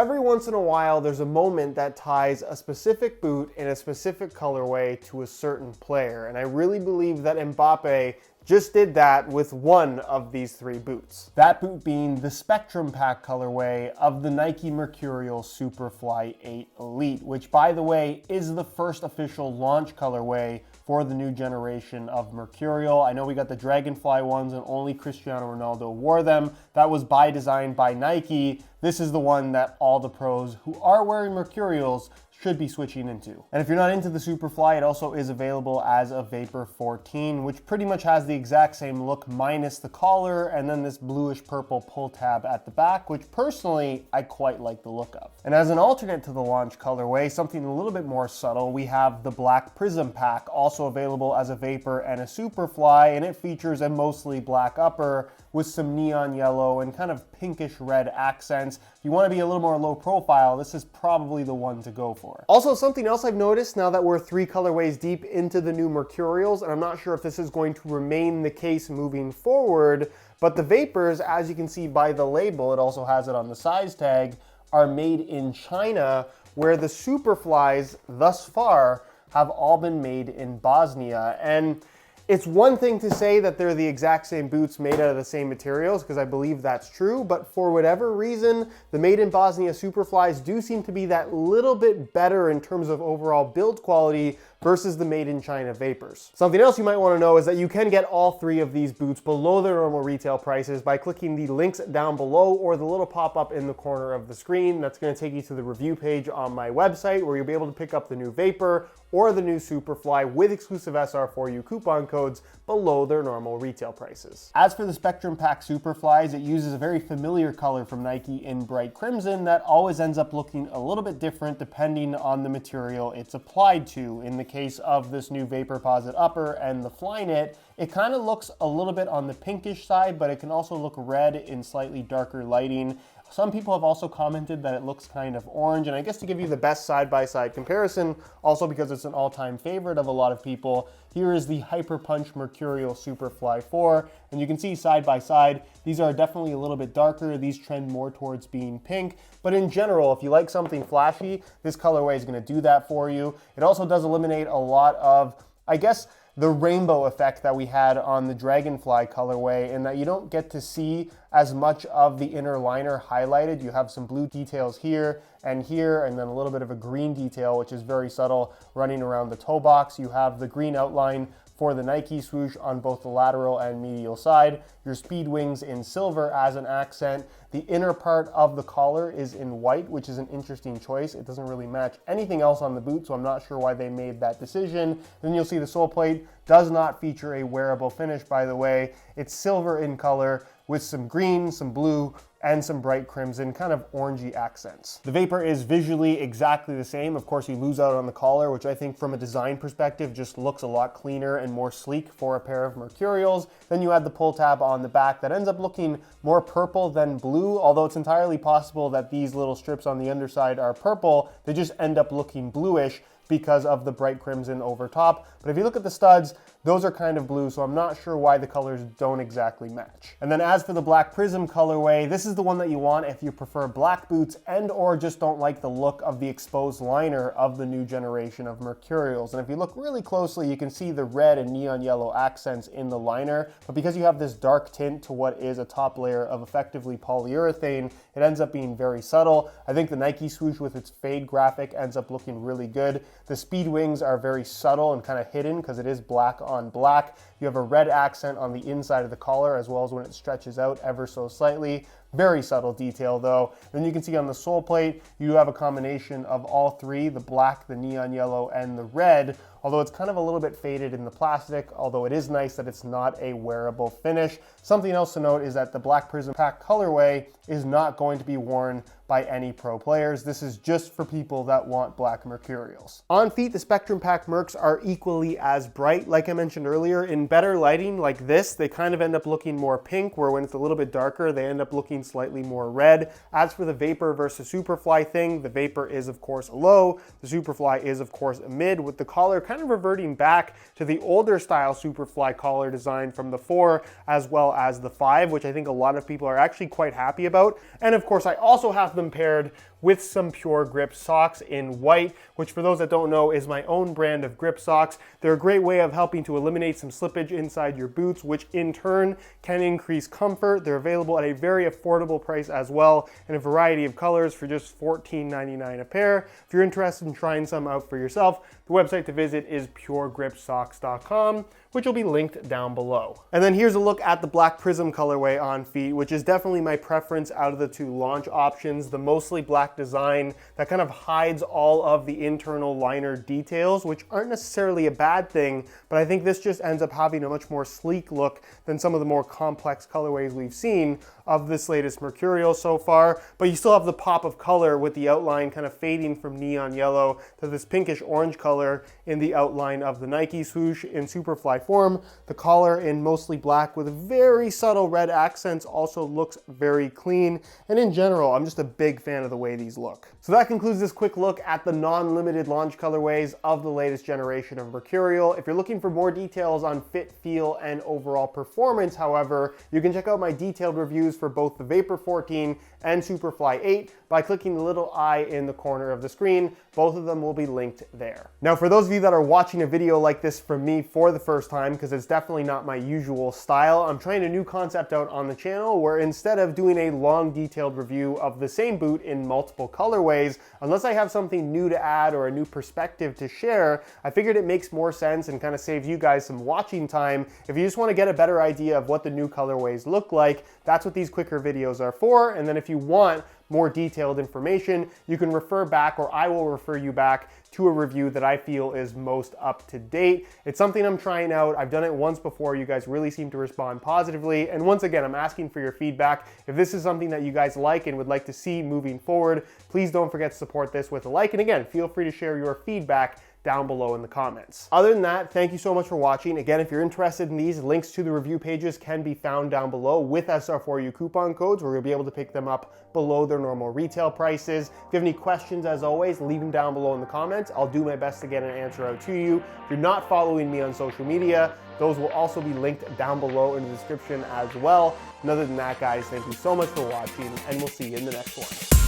every once in a while, there's a moment that ties a specific boot in a specific colorway to a certain player. And I really believe that Mbappe just did that with one of these three boots. That boot being the Spectrum Pack colorway of the Nike Mercurial Superfly 8 Elite, which, by the way, is the first official launch colorway for the new generation of Mercurial. I know we got the Dragonfly ones and only Cristiano Ronaldo wore them. That was by design by Nike. This is the one that all the pros who are wearing Mercurials should be switching into. And if you're not into the Superfly, it also is available as a Vapor 14, which pretty much has the exact same look minus the collar and then this bluish purple pull tab at the back, which personally I quite like the look of. And as an alternate to the launch colorway, something a little bit more subtle, we have the black Prism Pack, also available as a Vapor and a Superfly, and it features a mostly black upper with some neon yellow and kind of pinkish red accents. If you want to be a little more low profile, this is probably the one to go for. Also, something else I've noticed now that we're 3 colorways deep into the new Mercurials, and I'm not sure if this is going to remain the case moving forward, but the Vapors, as you can see by the label, it also has it on the size tag, are made in China, where the Superflies thus far have all been made in Bosnia. And it's one thing to say that they're the exact same boots made out of the same materials, because I believe that's true, but for whatever reason, the made in Bosnia Superflies do seem to be that little bit better in terms of overall build quality versus the made in China Vapors. Something else you might want to know is that you can get all 3 of these boots below their normal retail prices by clicking the links down below or the little pop-up in the corner of the screen. That's going to take you to the review page on my website, where you'll be able to pick up the new Vapor or the new Superfly with exclusive SR4U coupon codes below their normal retail prices. As for the Spectrum Pack Superflies, it uses a very familiar color from Nike in bright crimson that always ends up looking a little bit different depending on the material it's applied to. In the case of this new Vaporposit upper and the Flyknit, it kind of looks a little bit on the pinkish side, but it can also look red in slightly darker lighting. Some people have also commented that it looks kind of orange, and I guess to give you the best side-by-side comparison, also because it's an all-time favorite of a lot of people, here is the Hyper Punch Mercurial Superfly 4, and you can see side by side, these are definitely a little bit darker. These trend more towards being pink, but in general, if you like something flashy, this colorway is going to do that for you. It also does eliminate a lot of, I guess, the rainbow effect that we had on the Dragonfly colorway, in that you don't get to see as much of the inner liner highlighted. You have some blue details here, and then a little bit of a green detail, which is very subtle, running around the toe box. You have the green outline for the Nike swoosh on both the lateral and medial side. Your speed wings in silver as an accent. The inner part of the collar is in white, which is an interesting choice. It doesn't really match anything else on the boot, so I'm not sure why they made that decision. Then you'll see the sole plate does not feature a wearable finish, by the way. It's silver in color with some green, some blue, and some bright crimson, kind of orangey accents. The Vapor is visually exactly the same. Of course, you lose out on the collar, which I think from a design perspective just looks a lot cleaner and more sleek for a pair of Mercurials. Then you add the pull tab on the back that ends up looking more purple than blue, although it's entirely possible that these little strips on the underside are purple. They just end up looking bluish because of the bright crimson over top. But if you look at the studs, those are kind of blue, so I'm not sure why the colors don't exactly match. And then as for the black Prism colorway, this is the one that you want if you prefer black boots and or just don't like the look of the exposed liner of the new generation of Mercurials. And if you look really closely, you can see the red and neon yellow accents in the liner, but because you have this dark tint to what is a top layer of effectively polyurethane, it ends up being very subtle. I think the Nike swoosh with its fade graphic ends up looking really good. The speed wings are very subtle and kind of hidden because it is black on black. You have a red accent on the inside of the collar as well as when it stretches out ever so slightly. Very subtle detail though. Then you can see on the sole plate, you have a combination of all 3, the black, the neon yellow, and the red, although it's kind of a little bit faded in the plastic, although it is nice that it's not a wearable finish. Something else to note is that the black Prism Pack colorway is not going to be worn by any pro players. This is just for people that want black Mercurials. On feet, the Spectrum Pack Mercs are equally as bright. Like I mentioned earlier, in better lighting like this, they kind of end up looking more pink, where when it's a little bit darker, they end up looking slightly more red. As for the Vapor versus Superfly thing, the Vapor is of course a low, the Superfly is of course a mid, with the collar kind of reverting back to the older style Superfly collar design from the 4 as well as the 5, which I think a lot of people are actually quite happy about. And of course, I also have them paired with some Pure Grip socks in white, which for those that don't know is my own brand of grip socks. They're a great way of helping to eliminate some slippage inside your boots, which in turn can increase comfort. They're available at a very affordable price as well, in a variety of colors for just $14.99 a pair. If you're interested in trying some out for yourself, the website to visit is puregripsocks.com, which will be linked down below. And then here's a look at the black Prism colorway on feet, which is definitely my preference out of the two launch options. The mostly black design that kind of hides all of the internal liner details, which aren't necessarily a bad thing, but I think this just ends up having a much more sleek look than some of the more complex colorways we've seen of this latest Mercurial so far. But you still have the pop of color with the outline kind of fading from neon yellow to this pinkish orange color in the outline of the Nike swoosh in Superfly form. The collar in mostly black with very subtle red accents also looks very clean. And in general, I'm just a big fan of the way these look. So that concludes this quick look at the non-limited launch colorways of the latest generation of Mercurial. If you're looking for more details on fit, feel, and overall performance, however, you can check out my detailed reviews for both the Vapor 14 and Superfly 8 by clicking the little eye in the corner of the screen. Both of them will be linked there. Now, for those of you that are watching a video like this from me for the first time, because it's definitely not my usual style, I'm trying a new concept out on the channel where instead of doing a long detailed review of the same boot in multiple colorways, unless I have something new to add or a new perspective to share, I figured it makes more sense and kind of save you guys some watching time. If you just want to get a better idea of what the new colorways look like, that's what these quicker videos are for. And then if you want more detailed information, you can refer back, or I will refer you back to a review that I feel is most up to date. It's something I'm trying out. I've done it once before. You guys really seem to respond positively. And once again, I'm asking for your feedback. If this is something that you guys like and would like to see moving forward, please don't forget to support this with a like. And again, feel free to share your feedback down below in the comments. Other than that, thank you so much for watching. Again, if you're interested in these, links to the review pages can be found down below with SR4U coupon codes, where you'll be able to pick them up below their normal retail prices. If you have any questions, as always, leave them down below in the comments. I'll do my best to get an answer out to you. If you're not following me on social media, those will also be linked down below in the description as well. And other than that, guys, thank you so much for watching, and we'll see you in the next one.